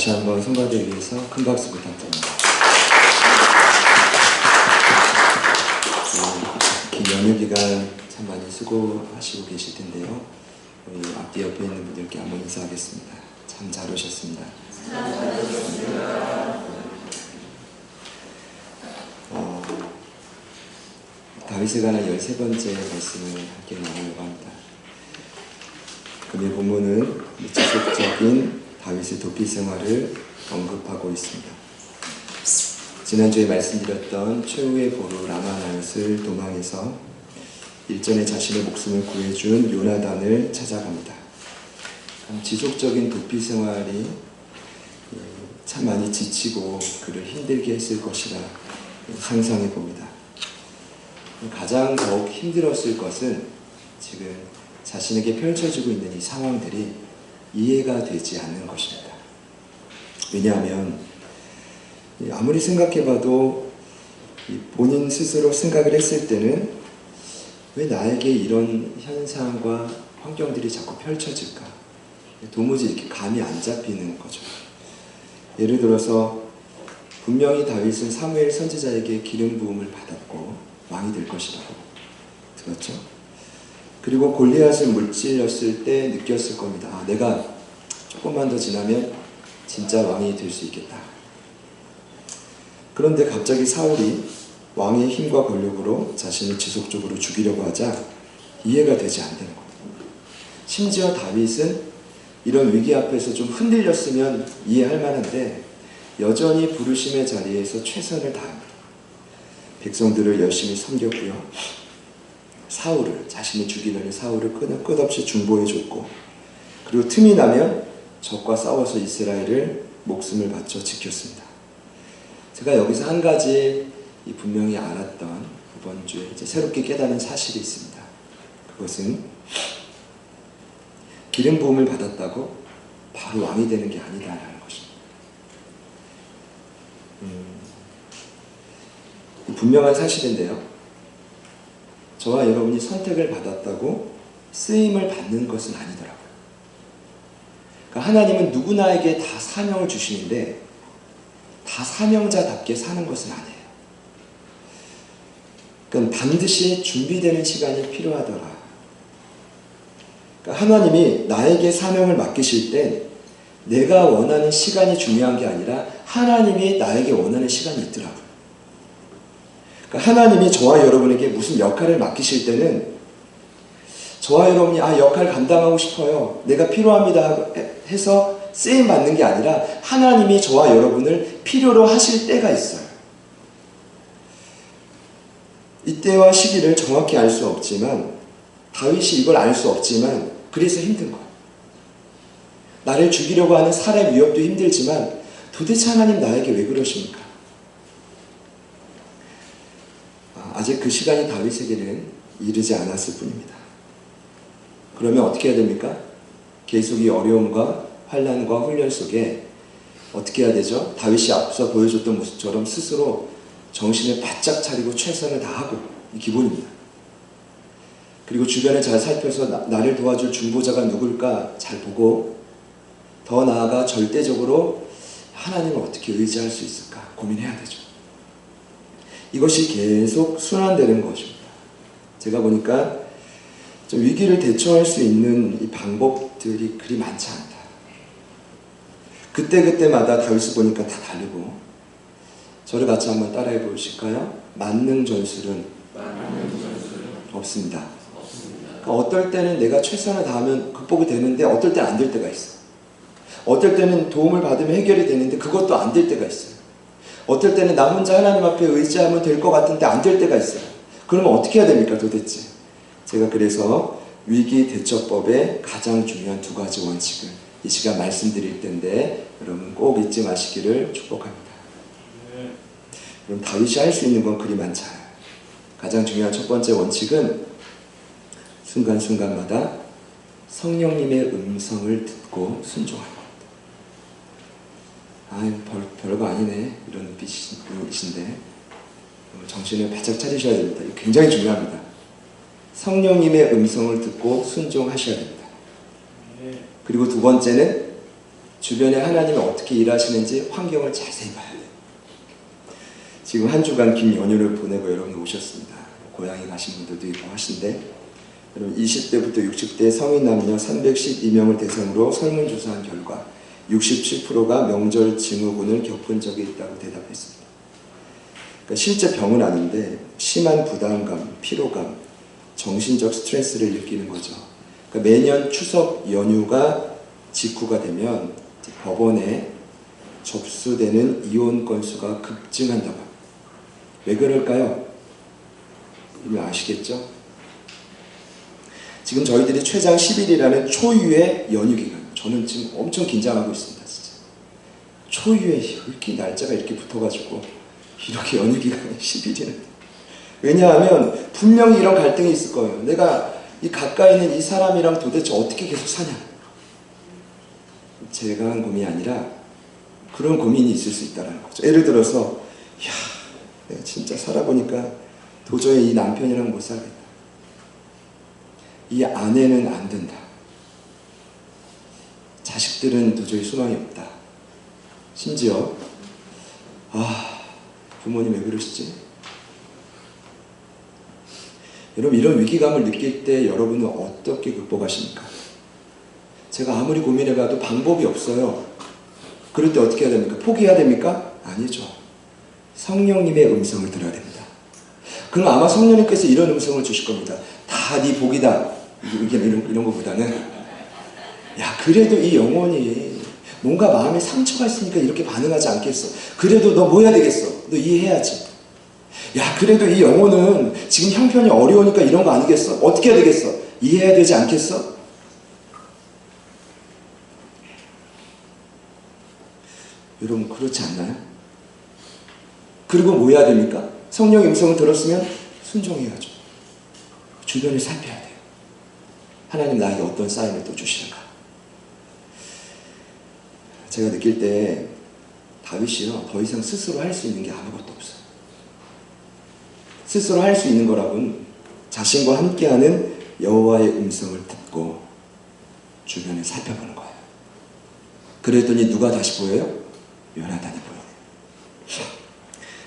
다시 한번 성가대에 위해서 큰 박수 부탁드립니다. 긴 연휴 기간 참 많이 수고하시고 계실 텐데요. 우리 앞뒤 옆에 있는 분들께 한번 인사하겠습니다. 참 잘 오셨습니다. 다윗에 관한 13번째 말씀을 함께 나누려고 합니다. 금일 본문은 지속적인 다윗의 도피 생활을 언급하고 있습니다. 지난주에 말씀드렸던 최후의 보루 라마나옅을 도망해서 일전에 자신의 목숨을 구해준 요나단을 찾아갑니다. 지속적인 도피 생활이 참 많이 지치고 그를 힘들게 했을 것이라 상상해 봅니다. 가장 더욱 힘들었을 것은 지금 자신에게 펼쳐지고 있는 이 상황들이 이해가 되지 않는 것입니다. 왜냐하면 아무리 생각해봐도 본인 스스로 생각을 했을 때는 왜 나에게 이런 현상과 환경들이 자꾸 펼쳐질까? 도무지 이렇게 감이 안 잡히는 거죠. 예를 들어서 분명히 다윗은 사무엘 선지자에게 기름 부음을 받았고 왕이 될 것이라고 들었죠. 그리고 골리앗을 물질렀을 때 느꼈을 겁니다. 아, 내가 조금만 더 지나면 진짜 왕이 될 수 있겠다. 그런데 갑자기 사울이 왕의 힘과 권력으로 자신을 지속적으로 죽이려고 하자 이해가 되지 않는 거예요. 심지어 다윗은 이런 위기 앞에서 좀 흔들렸으면 이해할 만한데 여전히 부르심의 자리에서 최선을 다합니다. 백성들을 열심히 섬겼고요. 사울을, 자신이 죽이려는 사울을 끝없이 중보해줬고, 그리고 틈이 나면 적과 싸워서 이스라엘을 목숨을 바쳐 지켰습니다. 제가 여기서 한 가지 분명히 알았던 이번 주에 이제 새롭게 깨달은 사실이 있습니다. 그것은 기름 부음을 받았다고 바로 왕이 되는 게 아니다라는 것입니다. 분명한 사실인데요. 저와 여러분이 선택을 받았다고 쓰임을 받는 것은 아니더라고요. 그러니까 하나님은 누구나에게 다 사명을 주시는데 다 사명자답게 사는 것은 아니에요. 그러니까 반드시 준비되는 시간이 필요하더라. 그러니까 하나님이 나에게 사명을 맡기실 땐 내가 원하는 시간이 중요한 게 아니라 하나님이 나에게 원하는 시간이 있더라고요. 그러니까 하나님이 저와 여러분에게 무슨 역할을 맡기실 때는 저와 여러분이 역할 감당하고 싶어요, 내가 필요합니다 해서 쓰임 받는 게 아니라 하나님이 저와 여러분을 필요로 하실 때가 있어요. 이때와 시기를 정확히 알 수 없지만 다윗이 이걸 알 수 없지만 그래서 힘든 거예요. 나를 죽이려고 하는 살해 위협도 힘들지만 도대체 하나님 나에게 왜 그러십니까? 아직 그 시간이 다윗에게는 이르지 않았을 뿐입니다. 그러면 어떻게 해야 됩니까? 계속 이 어려움과 환난과 훈련 속에 어떻게 해야 되죠? 다윗이 앞서 보여줬던 모습처럼 스스로 정신을 바짝 차리고 최선을 다하고, 이 기본입니다. 그리고 주변을 잘 살펴서 나를 도와줄 중보자가 누굴까 잘 보고, 더 나아가 절대적으로 하나님을 어떻게 의지할 수 있을까 고민해야 되죠. 이것이 계속 순환되는 것입니다. 제가 보니까 좀 위기를 대처할 수 있는 이 방법들이 그리 많지 않다. 그때그때마다 다윗을 보니까 다 다르고, 저를 같이 한번 따라해 보실까요? 만능 전술은 없습니다. 그러니까 어떨 때는 내가 최선을 다하면 극복이 되는데 어떨 때는 안 될 때가 있어요. 어떨 때는 도움을 받으면 해결이 되는데 그것도 안 될 때가 있어요. 어떨 때는 나 혼자 하나님 앞에 의지하면 될 것 같은데 안 될 때가 있어요. 그러면 어떻게 해야 됩니까 도대체? 제가 그래서 위기 대처법의 가장 중요한 두 가지 원칙을 이 시간 말씀드릴 텐데 여러분 꼭 잊지 마시기를 축복합니다. 그럼 다윗이 할 수 있는 건 그리 많지 않아요. 가장 중요한 첫 번째 원칙은 순간순간마다 성령님의 음성을 듣고 순종하는 겁니다. 별거 아니네 이런 눈빛이신데 정신을 바짝 차리셔야 됩니다. 이거 굉장히 중요합니다. 성령님의 음성을 듣고 순종하셔야 됩니다. 그리고 두 번째는 주변에 하나님이 어떻게 일하시는지 환경을 자세히 봐야 돼요. 지금 한 주간 긴 연휴를 보내고 여러분 오셨습니다. 고향에 가신 분들도 있고 하신데, 여러분 20대부터 60대 성인 남녀 312명을 대상으로 설문조사한 결과 67%가 명절 증후군을 겪은 적이 있다고 대답했습니다. 그러니까 실제 병은 아닌데 심한 부담감, 피로감, 정신적 스트레스를 느끼는 거죠. 그러니까 매년 추석 연휴가 직후가 되면 법원에 접수되는 이혼 건수가 급증한다고 합니다. 왜 그럴까요? 이미 아시겠죠? 지금 저희들이 최장 10일이라는 초유의 연휴 기간, 저는 지금 엄청 긴장하고 있습니다. 진짜 초유에 이렇게 날짜가 이렇게 붙어가지고 이렇게 연휴 기간이 10일이는, 왜냐하면 분명히 이런 갈등이 있을 거예요. 내가 이 가까이 있는 이 사람이랑 도대체 어떻게 계속 사냐. 제가 한 고민이 아니라 그런 고민이 있을 수 있다는 거죠. 예를 들어서 내가 진짜 살아보니까 도저히 이 남편이랑 못 살겠다. 이 아내는 안 된다. 자식들은 도저히 소망이 없다. 심지어 부모님 왜 그러시지? 여러분 이런 위기감을 느낄 때 여러분은 어떻게 극복하십니까? 제가 아무리 고민해봐도 방법이 없어요. 그럴 때 어떻게 해야 됩니까? 포기해야 됩니까? 아니죠. 성령님의 음성을 들어야 됩니다. 그럼 아마 성령님께서 이런 음성을 주실 겁니다. 다 네 복이다. 이런 것보다는 그래도 이 영혼이 뭔가 마음에 상처가 있으니까 이렇게 반응하지 않겠어. 그래도 너 뭐 해야 되겠어? 너 이해해야지. 그래도 이 영혼은 지금 형편이 어려우니까 이런 거 아니겠어? 어떻게 해야 되겠어? 이해해야 되지 않겠어? 여러분 그렇지 않나요? 그리고 뭐 해야 됩니까? 성령의 음성을 들었으면 순종해야죠. 주변을 살펴야 돼요. 하나님 나에게 어떤 사인을 또 주시는가. 제가 느낄 때 다윗이요, 더 이상 스스로 할 수 있는 게 아무것도 없어요. 스스로 할 수 있는 거라고는 자신과 함께하는 여호와의 음성을 듣고 주변을 살펴보는 거예요. 그랬더니 누가 다시 보여요? 요나단이 보여요.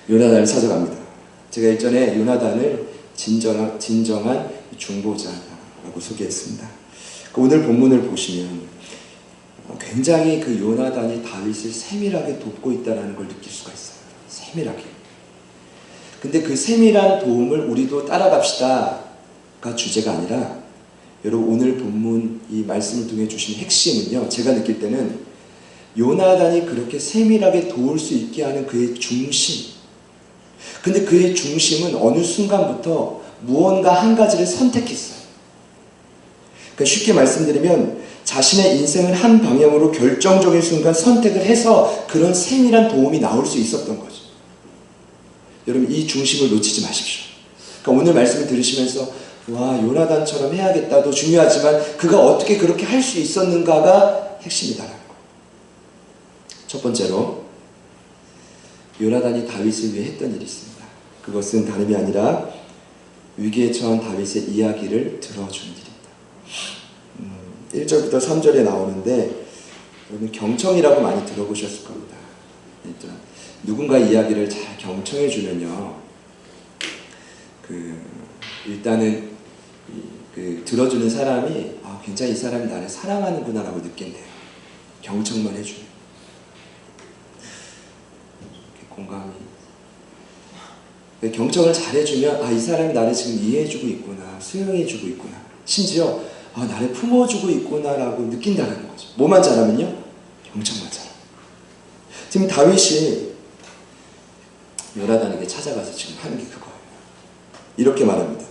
요나단을 찾아갑니다. 제가 일전에 요나단을 진정한 중보자라고 소개했습니다. 오늘 본문을 보시면 굉장히 그 요나단이 다윗을 세밀하게 돕고 있다는 걸 느낄 수가 있어요. 세밀하게. 근데 그 세밀한 도움을 우리도 따라갑시다가 주제가 아니라, 여러분 오늘 본문 이 말씀을 통해 주신 핵심은요, 제가 느낄 때는 요나단이 그렇게 세밀하게 도울 수 있게 하는 그의 중심, 근데 그의 중심은 어느 순간부터 무언가 한 가지를 선택했어요. 그러니까 쉽게 말씀드리면 자신의 인생을 한 방향으로 결정적인 순간 선택을 해서 그런 세밀한 도움이 나올 수 있었던 거죠. 여러분 이 중심을 놓치지 마십시오. 그러니까 오늘 말씀을 들으시면서 요나단처럼 해야겠다도 중요하지만 그가 어떻게 그렇게 할 수 있었는가가 핵심이다라는 거. 첫 번째로 요나단이 다윗을 위해 했던 일이 있습니다. 그것은 다름이 아니라 위기에 처한 다윗의 이야기를 들어주는 일입니다. 1절부터 3절에 나오는데 여러분 경청이라고 많이 들어보셨을 겁니다. 누군가 이야기를 잘 경청해 주면요, 일단은 들어주는 사람이 굉장히 이 사람이 나를 사랑하는구나 라고 느낀대요. 경청만 해주면. 공감이. 경청을 잘해주면 이 사람이 나를 지금 이해해주고 있구나, 수용해주고 있구나, 심지어 나를 품어주고 있구나 라고 느낀다는 거죠. 뭐만 잘하면요? 경청만 잘하면. 지금 다윗이 요나단에게 찾아가서 지금 하는 게 그거예요. 이렇게 말합니다.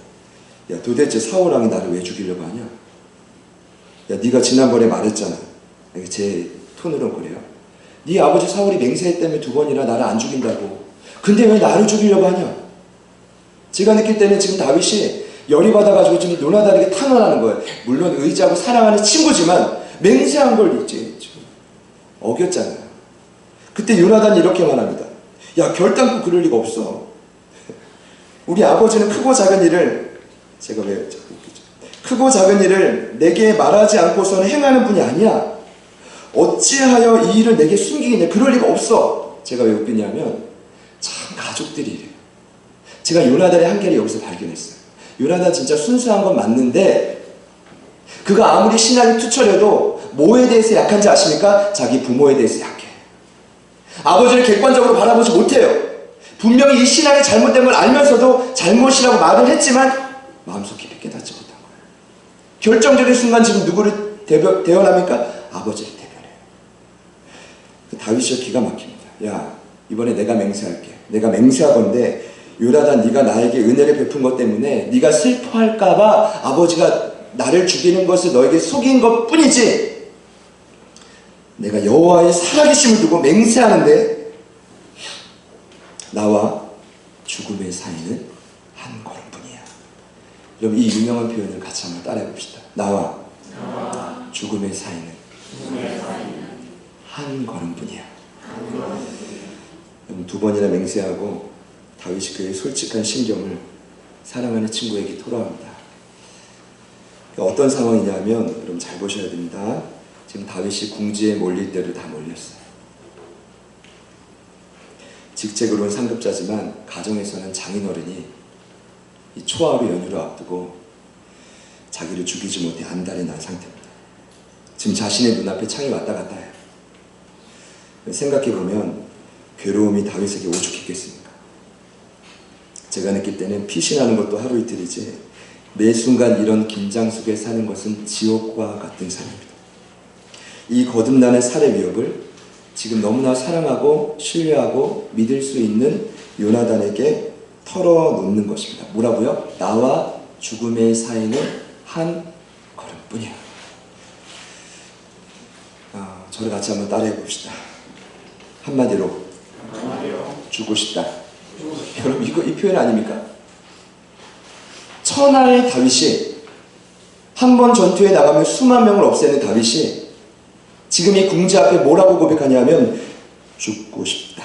도대체 사울왕이 나를 왜 죽이려고 하냐? 네가 지난번에 말했잖아. 제 톤으로는 그래요. 네 아버지 사울이 맹세했다며 2번이나 나를 안 죽인다고. 근데 왜 나를 죽이려고 하냐? 제가 느낄 때는 지금 다윗이 열이 받아가지고 지금 요나단에게 탄원하는 거예요. 물론 의지하고 사랑하는 친구지만 맹세한 걸 이제 어겼잖아요. 그때 요나단이 이렇게 말합니다. 결단코 그럴 리가 없어. 우리 아버지는 크고 작은 일을, 제가 왜 자꾸 크고 작은 일을 내게 말하지 않고서는 행하는 분이 아니야. 어찌하여 이 일을 내게 숨기겠냐. 그럴 리가 없어. 제가 왜 웃겼냐면 참 가족들이 이래요. 제가 요나단의 한계를 여기서 발견했어요. 요나단 진짜 순수한 건 맞는데 그가 아무리 신앙이 투철해도 뭐에 대해서 약한지 아십니까? 자기 부모에 대해서 약해. 아버지를 객관적으로 바라보지 못해요. 분명히 이 신앙이 잘못된 걸 알면서도 잘못이라고 말을 했지만 마음속 깊이 깨닫지 못한 거예요. 결정적인 순간 지금 누구를 대변합니까? 아버지를 대변해요. 다윗이 기가 막힙니다. 야, 이번에 내가 맹세할게. 내가 맹세하건대 요나단 네가 나에게 은혜를 베푼 것 때문에 네가 슬퍼할까봐 아버지가 나를 죽이는 것을 너에게 속인 것 뿐이지 내가 여호와의 살아계심을 두고 맹세하는데 나와 죽음의 사이는 한 걸음뿐이야. 여러분 이 유명한 표현을 같이 한번 따라해 봅시다. 나와 죽음의 사이는 한 걸음뿐이야. 여러분 두 번이나 맹세하고 다윗이 그의 솔직한 심경을 사랑하는 친구에게 토로합니다. 어떤 상황이냐면 여러분 잘 보셔야 됩니다. 지금 다윗이 궁지에 몰릴 대로 다 몰렸어요. 직책으로는 상급자지만 가정에서는 장인어른이 이 초하루 연휴를 앞두고 자기를 죽이지 못해 안달이 난 상태입니다. 지금 자신의 눈앞에 창이 왔다 갔다 해요. 생각해보면 괴로움이 다윗에게 오죽했겠습니까? 제가 느낄 때는 피신하는 것도 하루 이틀이지 매 순간 이런 긴장 속에 사는 것은 지옥과 같은 삶입니다. 이 거듭나는 살해 위협을 지금 너무나 사랑하고 신뢰하고 믿을 수 있는 요나단에게 털어놓는 것입니다. 뭐라고요? 나와 죽음의 사이는 한 걸음뿐이야. 저를 같이 한번 따라해 봅시다. 한마디로 죽고 싶다. 여러분 이 표현 아닙니까? 천하의 다윗이 한 번 전투에 나가면 수만 명을 없애는 다윗이 지금 이 궁지 앞에 뭐라고 고백하냐면 죽고 싶다.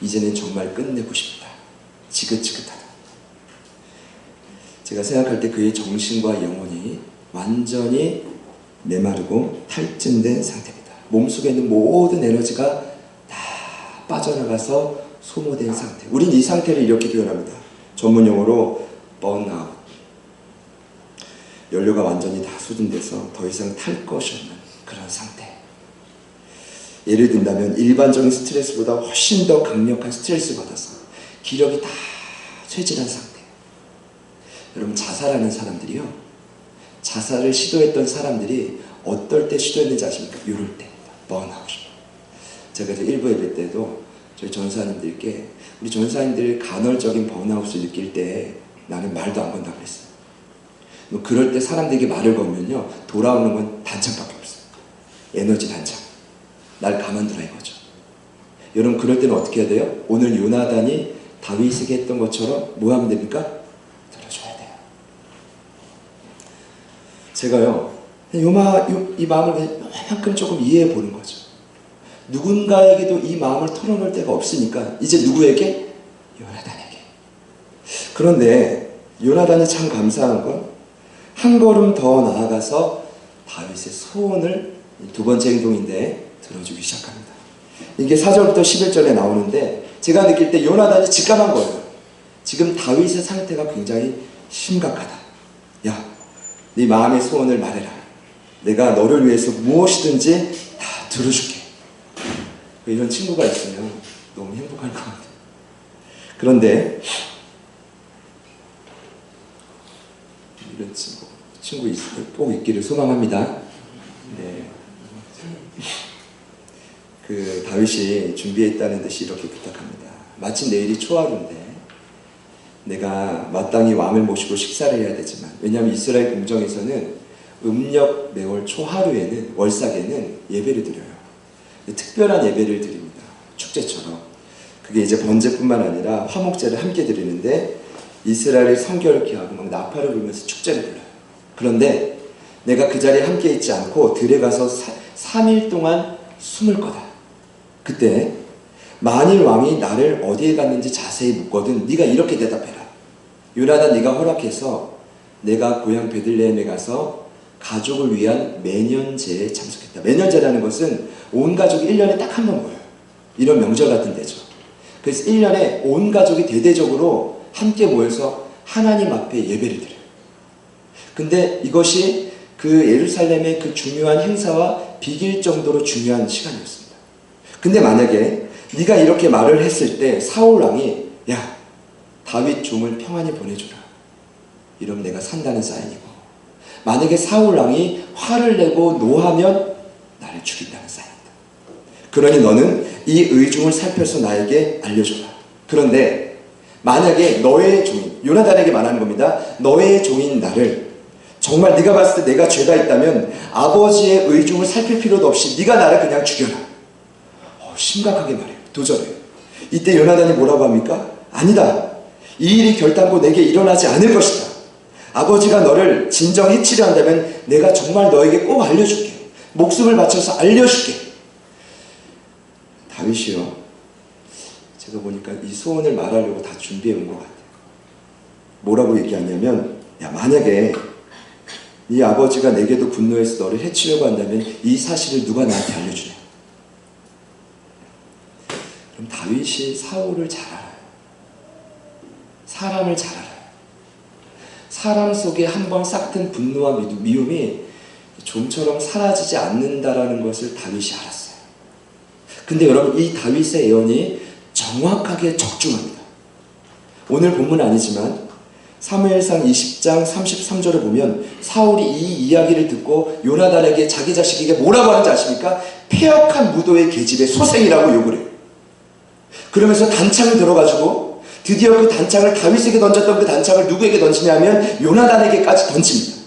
이제는 정말 끝내고 싶다. 지긋지긋하다. 제가 생각할 때 그의 정신과 영혼이 완전히 메마르고 탈진된 상태입니다. 몸속에 있는 모든 에너지가 다 빠져나가서 소모된 상태. 우린 이 상태를 이렇게 표현합니다. 전문 용어로 번아웃. 연료가 완전히 다 소진돼서 더 이상 탈 것이 없는 그런 상태. 예를 든다면 일반적인 스트레스보다 훨씬 더 강력한 스트레스를 받아서 기력이 다 쇠진한 상태. 여러분 자살하는 사람들이요, 자살을 시도했던 사람들이 어떨 때 시도했는지 아십니까? 이럴 때입니다. 번아웃. 제가 이제 일부 예배 때도 저희 전사님들께 우리 전사님들 간헐적인 번아웃을 느낄 때 나는 말도 안 건다고 그랬어요. 그럴 때 사람들에게 말을 걸면요 돌아오는 건 단창밖에 없어요. 에너지 단창. 날 가만두라 이거죠. 여러분 그럴 때는 어떻게 해야 돼요? 오늘 요나단이 다윗에게 했던 것처럼 뭐 하면 됩니까? 들어줘야 돼요. 제가요 이 마음을 그만큼 조금 이해해 보는 거죠. 누군가에게도 이 마음을 털어놓을 데가 없으니까 이제 누구에게? 요나단에게. 그런데 요나단이 참 감사한 건 한 걸음 더 나아가서 다윗의 소원을 두 번째 행동인데 들어주기 시작합니다. 이게 4절부터 11절에 나오는데 제가 느낄 때 요나단이 직감한 거예요. 지금 다윗의 상태가 굉장히 심각하다. 야, 네 마음의 소원을 말해라. 내가 너를 위해서 무엇이든지 다 들어줄게. 이런 친구가 있으면 너무 행복할 것 같아요. 그런데 이런 친구 꼭 있기를 소망합니다. 네. 그 다윗이 준비했다는 듯이 이렇게 부탁합니다. 마침 내일이 초하루인데 내가 마땅히 왕을 모시고 식사를 해야 되지만, 왜냐하면 이스라엘 궁정에서는 음력 매월 초하루에는 월삭에는 예배를 드려요. 특별한 예배를 드립니다. 축제처럼. 그게 이제 번제뿐만 아니라 화목제를 함께 드리는데 이스라엘의 성결케 하고 막 나팔을 불면서 축제를 불러요. 그런데 내가 그 자리에 함께 있지 않고 들에 가서 3일 동안 숨을 거다. 그때 만일 왕이 나를 어디에 갔는지 자세히 묻거든 네가 이렇게 대답해라. 요나단 네가 허락해서 내가 고향 베들레헴에 가서 가족을 위한 매년제에 참석했다. 매년제라는 것은 온 가족이 1년에 딱 한 번 모여요. 이런 명절 같은 데죠. 그래서 1년에 온 가족이 대대적으로 함께 모여서 하나님 앞에 예배를 드려요. 근데 이것이 그 예루살렘의 그 중요한 행사와 비길 정도로 중요한 시간이었습니다. 근데 만약에 네가 이렇게 말을 했을 때 사울 왕이 야, 다윗 종을 평안히 보내주라. 이러면 내가 산다는 사인이고, 만약에 사울 왕이 화를 내고 노하면 나를 죽인다는 사인이다. 그러니 너는 이 의중을 살펴서 나에게 알려줘라. 그런데 만약에 너의 종인, 요나단에게 말하는 겁니다. 너의 종인 나를 정말 네가 봤을 때 내가 죄가 있다면 아버지의 의중을 살필 필요도 없이 네가 나를 그냥 죽여라. 심각하게 말해요. 도전해요. 이때 요나단이 뭐라고 합니까? 아니다. 이 일이 결단코 내게 일어나지 않을 것이다. 아버지가 너를 진정 해치려 한다면 내가 정말 너에게 꼭 알려줄게. 목숨을 바쳐서 알려줄게. 다윗이요, 제가 보니까 이 소원을 말하려고 다 준비해 온 것 같아요. 뭐라고 얘기하냐면, 야, 만약에 네 아버지가 내게도 분노해서 너를 해치려고 한다면 이 사실을 누가 나한테 알려주냐. 그럼 다윗이 사울을 잘 알아요. 사람을 잘 알아요. 사람 속에 한번 싹튼 분노와 미움이 좀처럼 사라지지 않는다라는 것을 다윗이 알았어요. 근데 여러분, 이 다윗의 예언이 정확하게 적중합니다. 오늘 본문은 아니지만 사무엘상 20장 33절을 보면 사울이 이 이야기를 듣고 요나단에게 자기 자식에게 뭐라고 하는지 아십니까? 폐역한 무도의 계집의 소생이라고 욕을 해요. 그러면서 단창을 들어가지고 드디어 그 단창을 다윗에게 던졌던 그 단창을 누구에게 던지냐면 요나단에게까지 던집니다.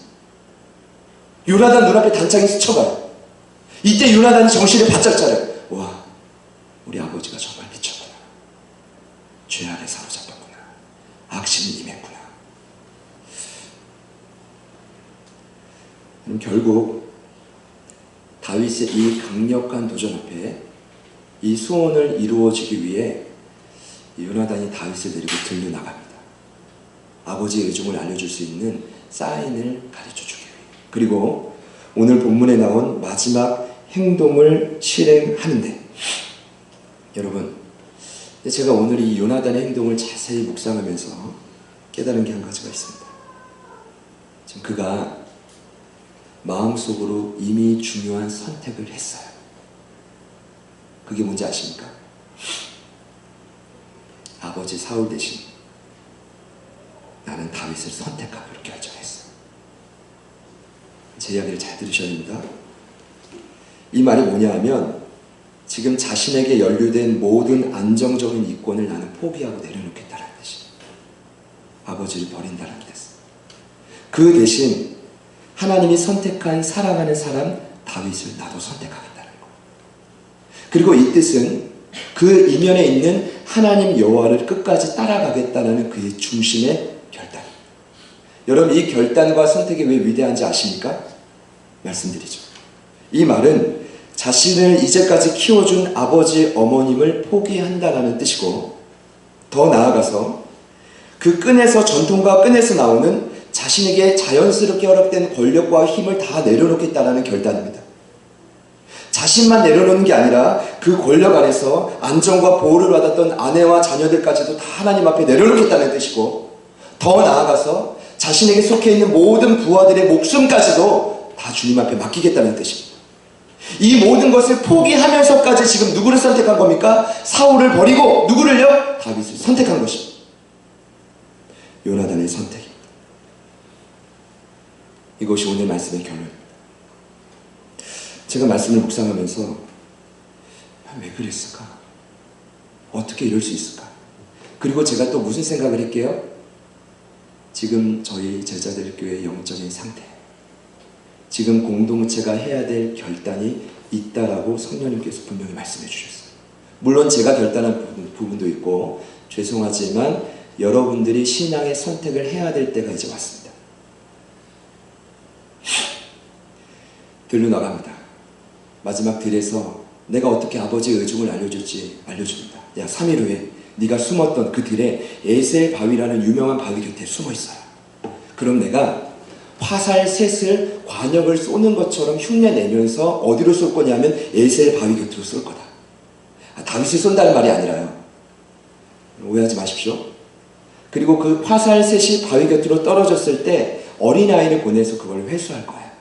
요나단 눈앞에 단창이 스쳐가요. 이때 요나단이 정신을 바짝 차려요. 와, 우리 아버지가 정말 미쳤구나. 죄악에 사로잡혔구나. 악신이 임했구나. 그럼 결국 다윗의 이 강력한 도전 앞에 이 소원을 이루어지기 위해 요나단이 다윗을 데리고 들려 나갑니다. 아버지의 의중을 알려줄 수 있는 사인을 가르쳐주기 위해. 그리고 오늘 본문에 나온 마지막 행동을 실행하는데, 여러분, 제가 오늘 이 요나단의 행동을 자세히 묵상하면서 깨달은 게 한 가지가 있습니다. 지금 그가 마음속으로 이미 중요한 선택을 했어요. 그게 뭔지 아십니까? 아버지 사울 대신 나는 다윗을 선택하기로 결정했어. 제 이야기를 잘 들으셔야 됩니다. 이 말이 뭐냐 하면 지금 자신에게 연루된 모든 안정적인 이권을 나는 포기하고 내려놓겠다는 뜻이, 아버지를 버린다는 뜻. 그 대신 하나님이 선택한 사랑하는 사람 다윗을 나도 선택하겠다는 거. 그리고 이 뜻은 그 이면에 있는 하나님 여호와를 끝까지 따라가겠다는 그의 중심의 결단입니다. 여러분, 이 결단과 선택이 왜 위대한지 아십니까? 말씀드리죠. 이 말은 자신을 이제까지 키워준 아버지, 어머님을 포기한다는 뜻이고, 더 나아가서 그 끈에서, 전통과 끈에서 나오는 자신에게 자연스럽게 허락된 권력과 힘을 다 내려놓겠다는 결단입니다. 자신만 내려놓는 게 아니라 그 권력 안에서 안정과 보호를 받았던 아내와 자녀들까지도 다 하나님 앞에 내려놓겠다는 뜻이고, 더 나아가서 자신에게 속해 있는 모든 부하들의 목숨까지도 다 주님 앞에 맡기겠다는 뜻입니다. 이 모든 것을 포기하면서까지 지금 누구를 선택한 겁니까? 사울을 버리고 누구를요? 다윗을 선택한 것입니다. 요나단의 선택입니다. 이것이 오늘 말씀의 결론입니다. 제가 말씀을 묵상하면서 왜 그랬을까? 어떻게 이럴 수 있을까? 그리고 제가 또 무슨 생각을 할게요? 지금 저희 제자들 교회의 영적인 상태, 지금 공동체가 해야 될 결단이 있다라고 성령님께서 분명히 말씀해 주셨어요. 물론 제가 결단한 부분도 있고, 죄송하지만 여러분들이 신앙의 선택을 해야 될 때가 이제 왔습니다. 들로 나갑니다. 마지막 들에서 내가 어떻게 아버지의 의중을 알려줄지 알려줍니다. 야, 3일 후에 네가 숨었던 그 들에 에셀 바위라는 유명한 바위 곁에 숨어 있어요. 그럼 내가 화살 셋을 관역을 쏘는 것처럼 흉내내면서 어디로 쏠 거냐면 에셀 바위 곁으로 쏠 거다. 다윗이 쏜다는 말이 아니라요. 오해하지 마십시오. 그리고 그 화살 셋이 바위 곁으로 떨어졌을 때 어린아이를 보내서 그걸 회수할 거야.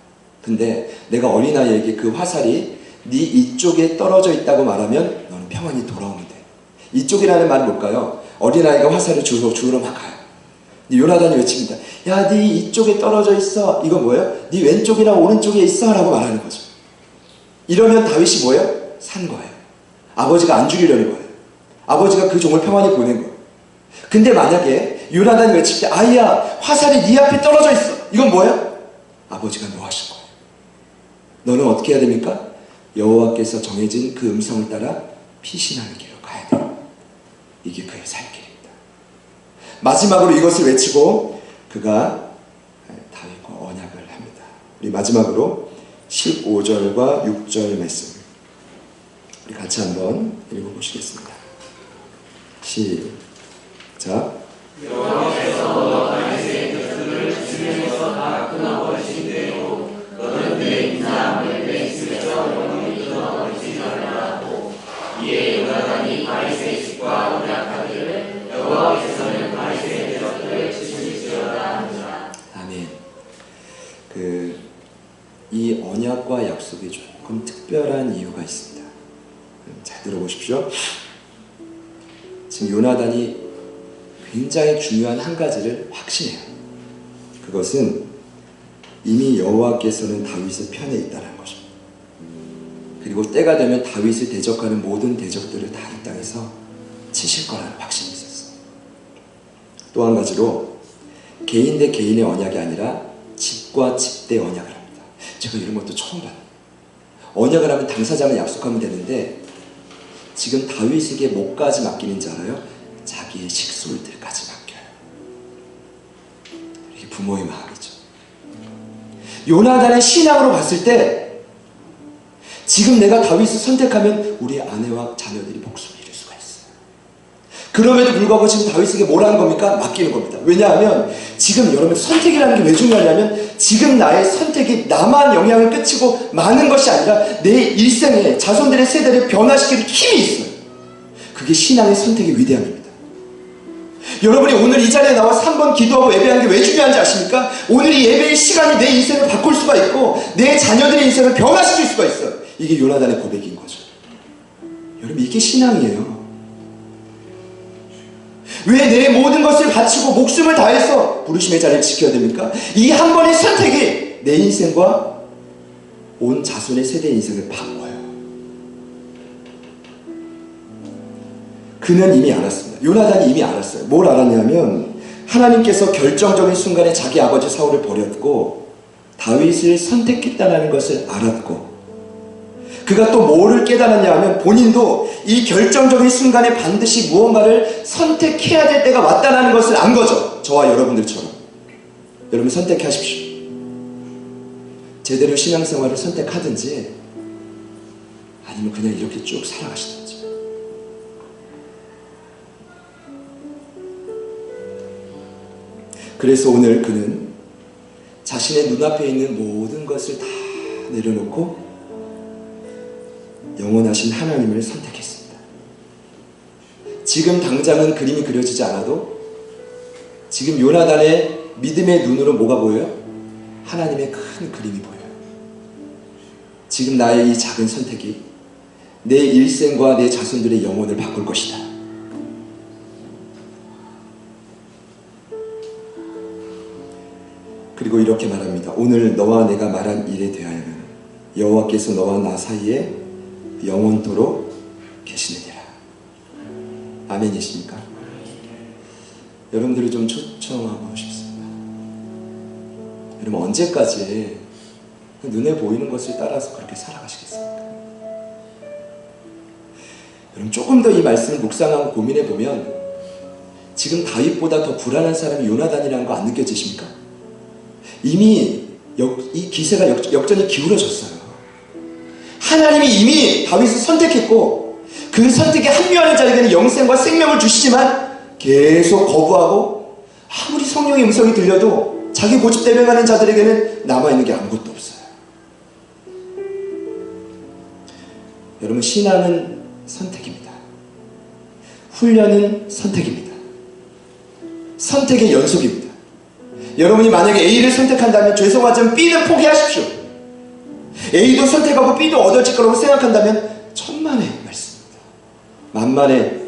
근데 내가 어린아이에게 그 화살이 네 이쪽에 떨어져 있다고 말하면 너는 평안히 돌아오면 돼. 이쪽이라는 말은 뭘까요? 어린아이가 화살을 주우러 막 가요. 요나단이 외칩니다. 야, 네 이쪽에 떨어져 있어. 이건 뭐예요? 네 왼쪽이나 오른쪽에 있어 라고 말하는 거죠. 이러면 다윗이 뭐예요? 산 거예요. 아버지가 안 죽이려는 거예요. 아버지가 그 종을 평안히 보낸 거예요. 근데 만약에 요나단이 외칠 때 아이야, 화살이 네 앞에 떨어져 있어. 이건 뭐예요? 아버지가 노하신 거예요. 너는 어떻게 해야 됩니까? 여호와께서 정해진 그 음성을 따라 피신하는 길로 가야 돼요. 이게 그의 살 길입니다. 마지막으로 이것을 외치고 그가 다윗과 언약을 합니다. 우리 마지막으로 15절과 6절 말씀 우리 같이 한번 읽어보시겠습니다. 시작. 여호와께서 다윗의 곁을 지면에서 다 끊어버리신 대로 너는 내 인자함을 내 집에서 영원히 끊어버리지 말라 하고 이에 요나단이 다윗의 집과 언약하기를 여호와께서는 다윗의 곁을 지키시리라 하니라. 아멘. 이 언약과 약속에 조금 특별한 이유가 있습니다. 잘 들어보십시오. 지금 요나단이 굉장히 중요한 한 가지를 확신해요. 그것은 이미 여호와께서는 다윗의 편에 있다는 거죠. 그리고 때가 되면 다윗을 대적하는 모든 대적들을 다 이 땅에서 치실 거라는 확신이 있었어요. 또 한 가지로 개인 대 개인의 언약이 아니라 집과 집 대 언약을 합니다. 제가 이런 것도 처음 봐요. 언약을 하면 당사자만 약속하면 되는데 지금 다윗에게 뭐까지 맡기는지 알아요? 자기의 식솔들까지 맡겨요. 이게 부모의 마음이죠. 요나단의 신앙으로 봤을 때 지금 내가 다윗을 선택하면 우리 아내와 자녀들이 복수를 이룰 수가 있어요. 그럼에도 불구하고 지금 다윗에게 뭘 하는 겁니까? 맡기는 겁니다. 왜냐하면 지금 여러분 선택이라는 게 왜 중요하냐면 지금 나의 선택이 나만 영향을 끼치고 많은 것이 아니라 내 일생에 자손들의 세대를 변화시키는 힘이 있어요. 그게 신앙의 선택의 위대함입니다. 여러분이 오늘 이 자리에 나와 3번 기도하고 예배하는 게 왜 중요한지 아십니까? 오늘 이 예배의 시간이 내 인생을 바꿀 수가 있고 내 자녀들의 인생을 변화시킬 수가 있어요. 이게 요나단의 고백인 거죠. 여러분 이게 신앙이에요. 왜 내 모든 것을 바치고 목숨을 다해서 부르심의 자리를 지켜야 됩니까? 이 한 번의 선택이 내 인생과 온 자손의 세대의 인생을 바꿔요. 그는 이미 알았습니다. 요나단이 이미 알았어요. 뭘 알았냐면 하나님께서 결정적인 순간에 자기 아버지 사울을 버렸고 다윗을 선택했다는 것을 알았고 그가 또 뭐를 깨달았냐 하면 본인도 이 결정적인 순간에 반드시 무언가를 선택해야 될 때가 왔다는 것을 안 거죠. 저와 여러분들처럼. 여러분 선택하십시오. 제대로 신앙생활을 선택하든지 아니면 그냥 이렇게 쭉 살아가시든지. 그래서 오늘 그는 자신의 눈앞에 있는 모든 것을 다 내려놓고 영원하신 하나님을 선택했습니다. 지금 당장은 그림이 그려지지 않아도 지금 요나단의 믿음의 눈으로 뭐가 보여요? 하나님의 큰 그림이 보여요. 지금 나의 이 작은 선택이 내 일생과 내 자손들의 영혼을 바꿀 것이다. 그리고 이렇게 말합니다. 오늘 너와 내가 말한 일에 대하여는 여호와께서 너와 나 사이에 영원토록 계시느니라. 아멘이십니까? 여러분들을 좀 초청하고 싶습니다. 여러분 언제까지 눈에 보이는 것을 따라서 그렇게 살아가시겠습니까? 여러분 조금 더 이 말씀을 묵상하고 고민해 보면 지금 다윗보다 더 불안한 사람이 요나단이라는 거 안 느껴지십니까? 이미 이 기세가 역전이 기울어졌어요. 하나님이 이미 다윗을 선택했고 그 선택에 합류하는 자에게는 영생과 생명을 주시지만 계속 거부하고 아무리 성령의 음성이 들려도 자기 고집 대명하는 자들에게는 남아있는 게 아무것도 없어요. 여러분, 신앙은 선택입니다. 훈련은 선택입니다. 선택의 연속입니다. 여러분이 만약에 A를 선택한다면 죄송하지만 B는 포기하십시오. A도 선택하고 B도 얻어질 거라고 생각한다면 천만의 말씀입니다. 만만의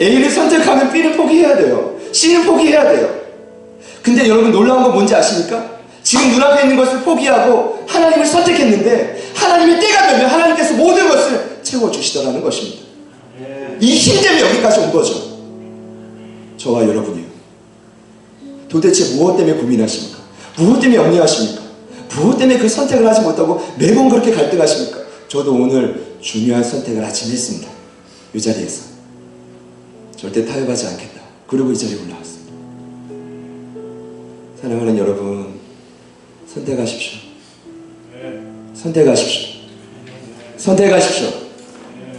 A를 선택하면 B를 포기해야 돼요. C는 포기해야 돼요. 근데 여러분, 놀라운 건 뭔지 아십니까? 지금 눈앞에 있는 것을 포기하고 하나님을 선택했는데 하나님의 때가 되면 하나님께서 모든 것을 채워주시더라는 것입니다. 이 힘 때문에 여기까지 온 거죠. 저와 여러분이요. 도대체 무엇 때문에 고민하십니까? 무엇 때문에 염려하십니까? 무엇 때문에 그 선택을 하지 못하고 매번 그렇게 갈등하십니까? 저도 오늘 중요한 선택을 아침에 했습니다. 이 자리에서 절대 타협하지 않겠다. 그리고 이 자리에 올라왔습니다. 사랑하는 여러분, 선택하십시오. 선택하십시오. 선택하십시오.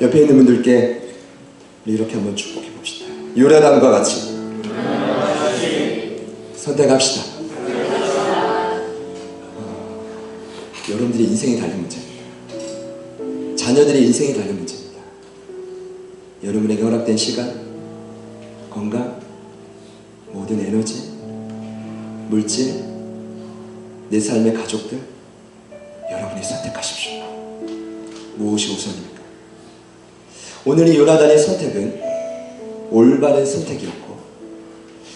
옆에 있는 분들께 이렇게 한번 축복해 봅시다. 요나단과 같이 선택합시다. 여러분들의 인생이 달린 문제입니다. 자녀들의 인생이 달린 문제입니다. 여러분에게 허락된 시간, 건강, 모든 에너지, 물질, 내 삶의 가족들, 여러분이 선택하십시오. 무엇이 우선입니까? 오늘 이 요나단의 선택은 올바른 선택이었고,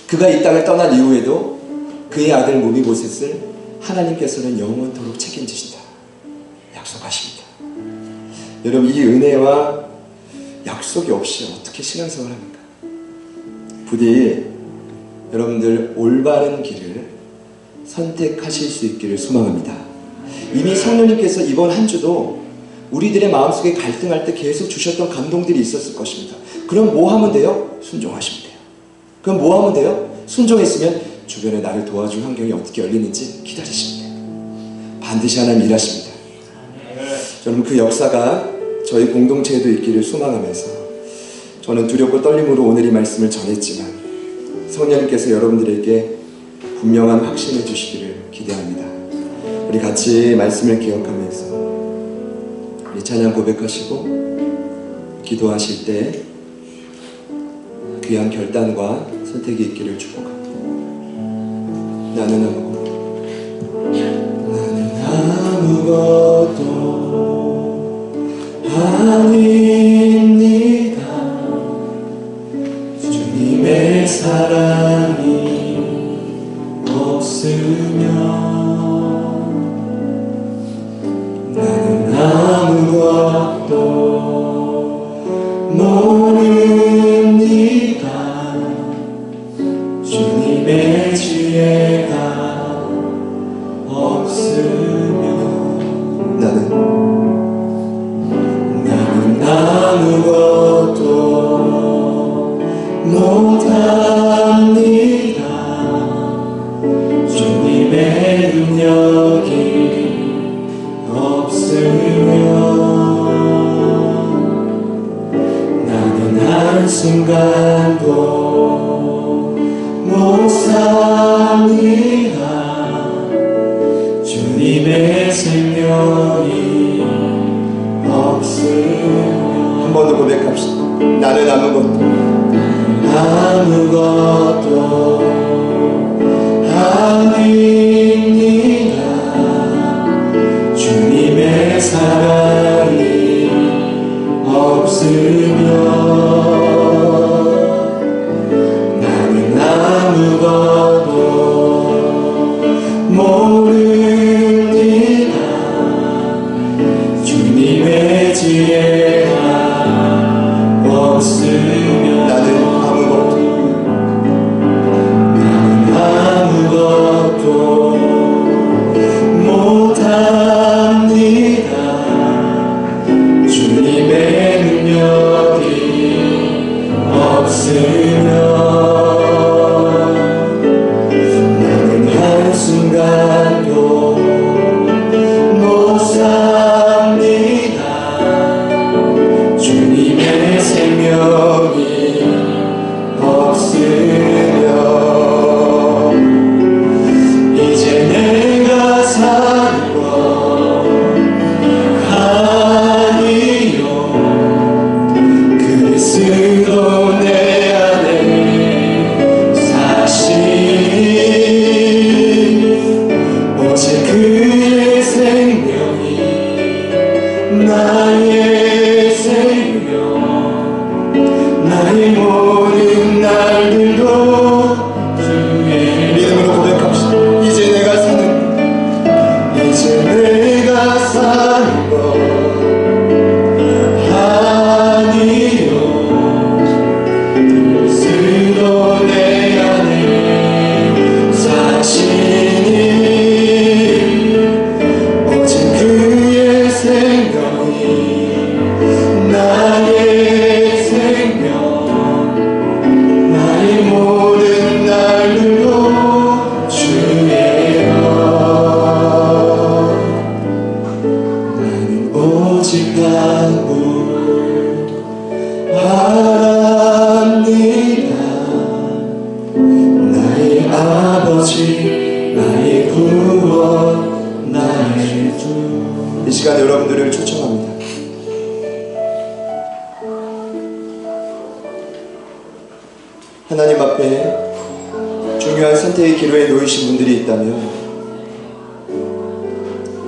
그가 이 땅을 떠난 이후에도 그의 아들 모비보셋을 하나님께서는 영원토록 책임지신다 약속하십니다. 여러분, 이 은혜와 약속이 없이 어떻게 신앙생활을 합니까? 부디 여러분들 올바른 길을 선택하실 수 있기를 소망합니다. 이미 성령님께서 이번 한 주도 우리들의 마음속에 갈등할 때 계속 주셨던 감동들이 있었을 것입니다. 그럼 뭐 하면 돼요? 순종하시면 돼요. 그럼 뭐 하면 돼요? 순종했으면 주변에 나를 도와줄 환경이 어떻게 열리는지 기다리시면 돼요. 반드시 하나님 일하십니다. 저는 그 역사가 저희 공동체에도 있기를 소망하면서, 저는 두렵고 떨림으로 오늘 이 말씀을 전했지만 성령님께서 여러분들에게 분명한 확신을 주시기를 기대합니다. 우리 같이 말씀을 기억하면서 우리 찬양 고백하시고 기도하실 때 귀한 결단과 선택이 있기를 축복합니다. 나는 아무것도 아닙니다. 주님의 사랑이 없으면 나는 아무것도 모릅니다. 주님의 지혜가 없으면 나는 아무것도 못합니다. 주님의 능력이 없으면 나는 한순간도 못 삽니다. 주님의 생명이 없으면 한 번 더 고백합시다. 나는 아무것도 아닙니다. 주님의 사랑이 없으면 나는 아무것도 모릅니다. 주님의 지혜가 없으면 나는 아무것도 아버지 나의 구원 나의 주. 이 시간 여러분들을 초청합니다. 하나님 앞에 중요한 선택의 기로에 놓이신 분들이 있다면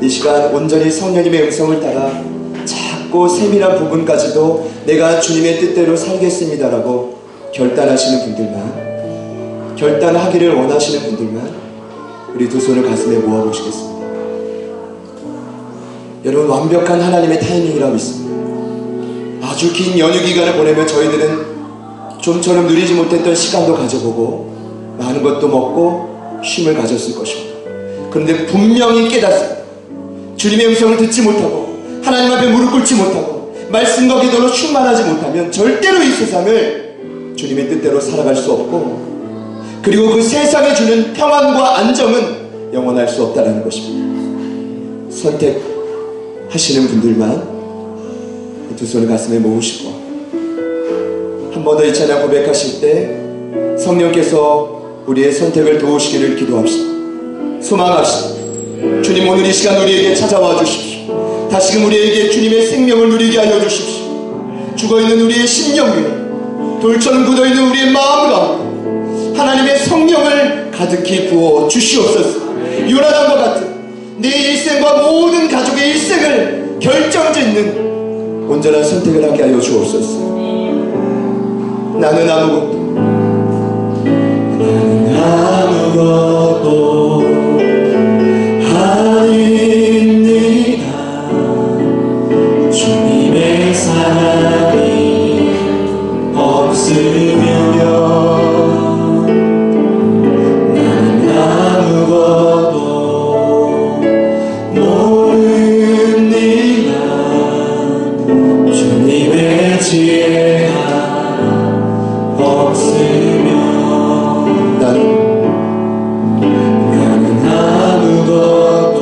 이 시간 온전히 성령님의 음성을 따라 작고 세밀한 부분까지도 내가 주님의 뜻대로 살겠습니다라고 결단하시는 분들만, 결단하기를 원하시는 분들만 우리 두 손을 가슴에 모아보시겠습니다. 여러분, 완벽한 하나님의 타이밍이라고 있습니다. 아주 긴 연휴 기간을 보내면 저희들은 좀처럼 누리지 못했던 시간도 가져보고 많은 것도 먹고 쉼을 가졌을 것입니다. 그런데 분명히 깨닫습니다. 주님의 음성을 듣지 못하고 하나님 앞에 무릎 꿇지 못하고 말씀과 기도로 충만하지 못하면 절대로 이 세상을 주님의 뜻대로 살아갈 수 없고, 그리고 그 세상에 주는 평안과 안정은 영원할 수 없다는 것입니다. 선택하시는 분들만 두 손을 가슴에 모으시고 한 번 더 이 찬양 고백하실 때 성령께서 우리의 선택을 도우시기를 기도합시다. 소망합시다. 주님, 오늘 이 시간 우리에게 찾아와 주십시오. 다시금 우리에게 주님의 생명을 누리게 하여 주십시오. 죽어있는 우리의 심령 위에, 돌처럼 굳어있는 우리의 마음 가운데 하나님의 성령을 가득히 부어 주시옵소서. 요나단과 같은 내 일생과 모든 가족의 일생을 결정짓는 온전한 선택을 하게 하여 주옵소서. 나는 아무것도 아닙니다. 주님의 사랑이 없으면 나는 아무것도 모릅니다. 주님의 지혜가 없으면 나는 아무것도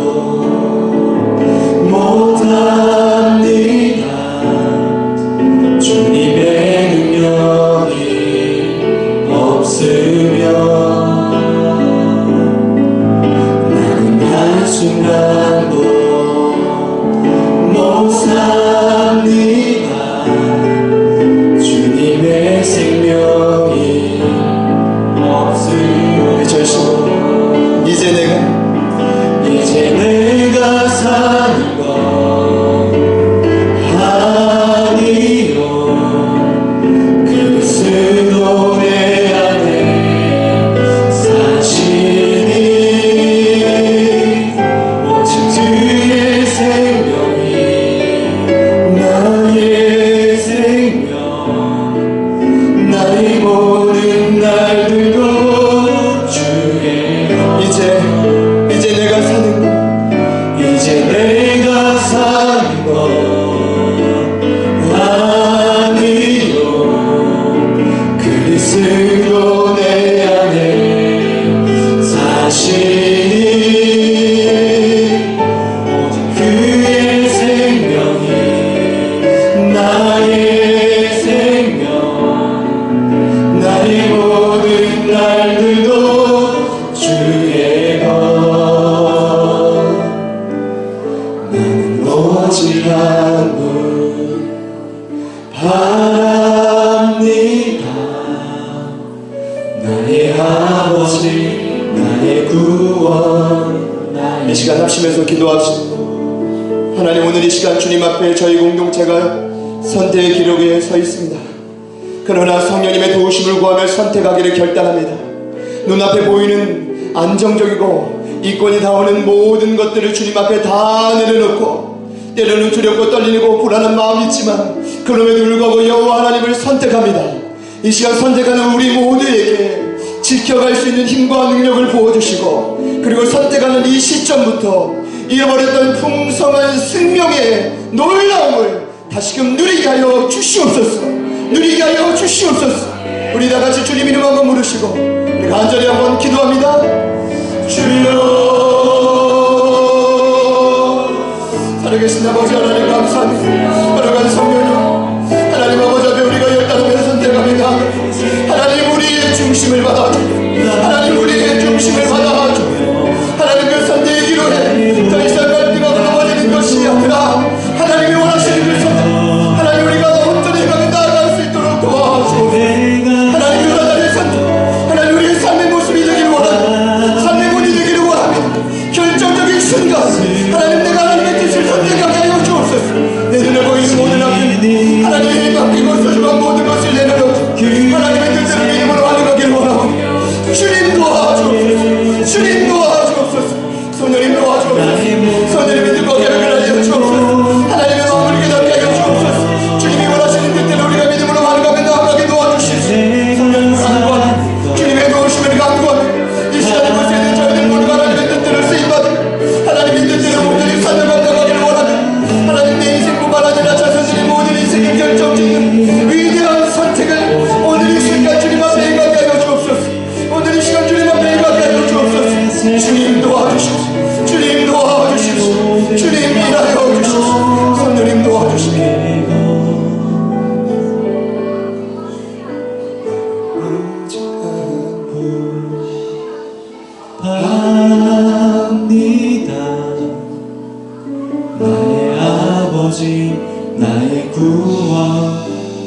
못합니다. 주님의 능력이 없으면 나는 한순간도 못 삽니다. 주님의 생명이 없으면 이제 내가 사는 건 아니요. 그리스도 내 안에 사시니 오직 주의 생명이 나의 생명, 나의 모든 날들도 주의 이제 내가 사는 건 아니요. 그리스도 내 안에 사시니 오직 그의 생명이 나의 생명, 나의 모든 날들도 주의 것. 나는 오직 한 분 바랍니다. 나의 아버지 나의 구원. 이 시간 합심해서 기도합시다. 하나님, 오늘 이 시간 주님 앞에 저희 공동체가 선택의 기록에 서 있습니다. 그러나 성령님의 도우심을 구하며 선택하기를 결단합니다. 눈앞에 보이는 안정적이고 이권이 닿오는 모든 것들을 주님 앞에 다 내려놓고, 때로는 두렵고 떨리고 불안한 마음이 있지만 그럼에도 불구하고 여호와 하나님을 선택합니다. 이 시간 선택하는 우리 모두에게 지켜갈 수 있는 힘과 능력을 부어주시고, 그리고 선택하는 이 시점부터 잃어버렸던 풍성한 생명의 놀라움을 다시금 누리게 하여 주시옵소서. 누리게 하여 주시옵소서. 우리 다같이 주님 이름 한번 부르시고 우리 간절히 한번 기도합니다. 주여, 살아계신 아버지 하나님 감사합니다. 걸어간 성령님 하나님 아버지 앞에 우리가 열단하며 선택합니다. 하나님, 우리의 중심을 받아 하나님, 우리의 중심을 부르심을 받아줘. 하나님 그 선대의 기로에 더 이상 갈등하고 넘어지는 것이 아니라 하나님이 원하시는 그 선대, 하나님 우리가 온전히 가며 나아갈 수 있도록 도와주옵소서. 하나님 그 나라의 선대, 하나님 우리의 삶의 모습이 되기를 원합니다. 삶의 본이 되기를 원합니다. 결정적인 순간 하나님 내가 하나님의 뜻을 선택하게 하여 주옵소서. 내 눈에 보이는 모든 악기, 하나님의 맡기고 소중한 모든 것을 내려놓고 하나님의 뜻대로 믿음으로 하려가기를 원합니다. 주님 도와주옵소서. 주님 도와주옵소서. 성령님 도와주옵소서. 성령님이 뜨겁게 하여 주옵소서. 하나님의 마음을 깨닫게 하여 주옵소서. 주님이 원하시는 뜻대로 우리가 믿음으로 하려가며 나아가게 도와주시옵소서. 성령님을 간구하며 주님의 도우심을 간구하며 이 시간 이곳에 있는 저희들 모두가 하나님의 뜻대로 쓰임받으며 하나님의 뜻대로 모든 삶을 받아가기를 원하며 하나님 내 인생뿐만 아니라 자손들의 모든 인생을 결정짓는 위대한 선택을 오늘 이 순간 주님 앞에 행하게 하여 주옵소서. 오늘 이 시간 주님 앞에 행하게 하여 주옵소서. 주님 도와주십시오. 주님 도와주십시오. 주님 일하여 주십시오. 성령님 도와주십시오. 바랍니다. 나의 아버지, 나의 구원,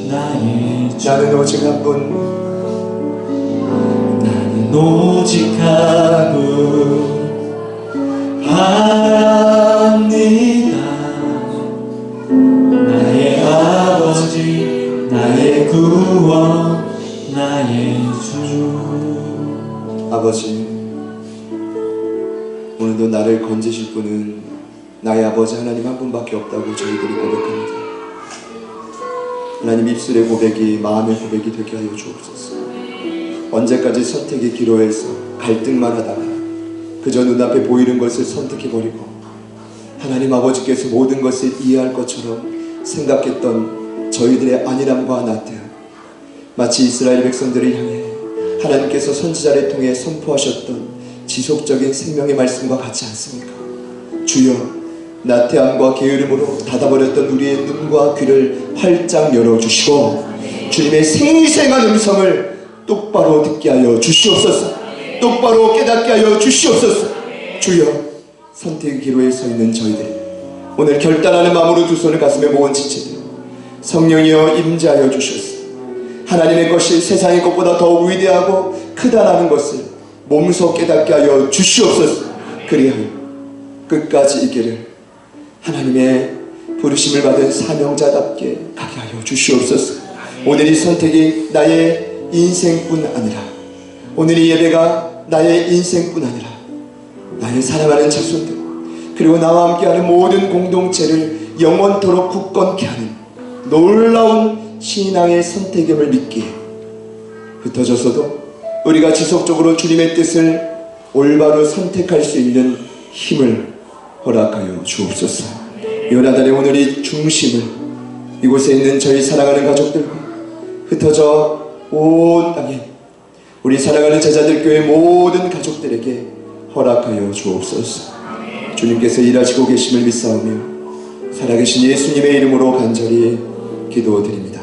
나의 주. 나는 오직 한 분, 나는 오직 한 분. 바랍니다. 나의 아버지, 나의 구원, 나의 주. 아버지, 오늘도 나를 건지실 분은 나의 아버지 하나님 한 분밖에 없다고 저희들이 고백합니다. 하나님 입술의 고백이 마음의 고백이 되게 하여 주옵소서. 언제까지 선택의 기로에서 갈등만 하다가 그저 눈앞에 보이는 것을 선택해버리고 하나님 아버지께서 모든 것을 이해할 것처럼 생각했던 저희들의 안일함과 나태함, 마치 이스라엘 백성들을 향해 하나님께서 선지자를 통해 선포하셨던 지속적인 생명의 말씀과 같지 않습니까? 주여, 나태함과 게으름으로 닫아버렸던 우리의 눈과 귀를 활짝 열어주시고 주님의 생생한 음성을 똑바로 듣게 하여 주시옵소서. 똑바로 깨닫게 하여 주시옵소서. 주여, 선택의 기로에 서 있는 저희들이 오늘 결단하는 마음으로 두 손을 가슴에 모은 지체들 성령이여 임재하여 주셔서 하나님의 것이 세상의 것보다 더 위대하고 크다라는 것을 몸소 깨닫게 하여 주시옵소서. 그리하여 끝까지 이 길을 하나님의 부르심을 받은 사명자답게 가게 하여 주시옵소서. 오늘 이 선택이 나의 인생뿐 아니라, 오늘 이 예배가 나의 인생뿐 아니라 나의 사랑하는 자손들 그리고 나와 함께하는 모든 공동체를 영원토록 굳건케 하는 놀라운 신앙의 선택임을 믿기에 흩어져서도 우리가 지속적으로 주님의 뜻을 올바로 선택할 수 있는 힘을 허락하여 주옵소서. 요나단의 오늘 이 중심을 이곳에 있는 저희 사랑하는 가족들과 흩어져 온 땅에 우리 사랑하는 제자들 교회 모든 가족들에게 허락하여 주옵소서. 주님께서 일하시고 계심을 믿사오며 살아계신 예수님의 이름으로 간절히 기도드립니다.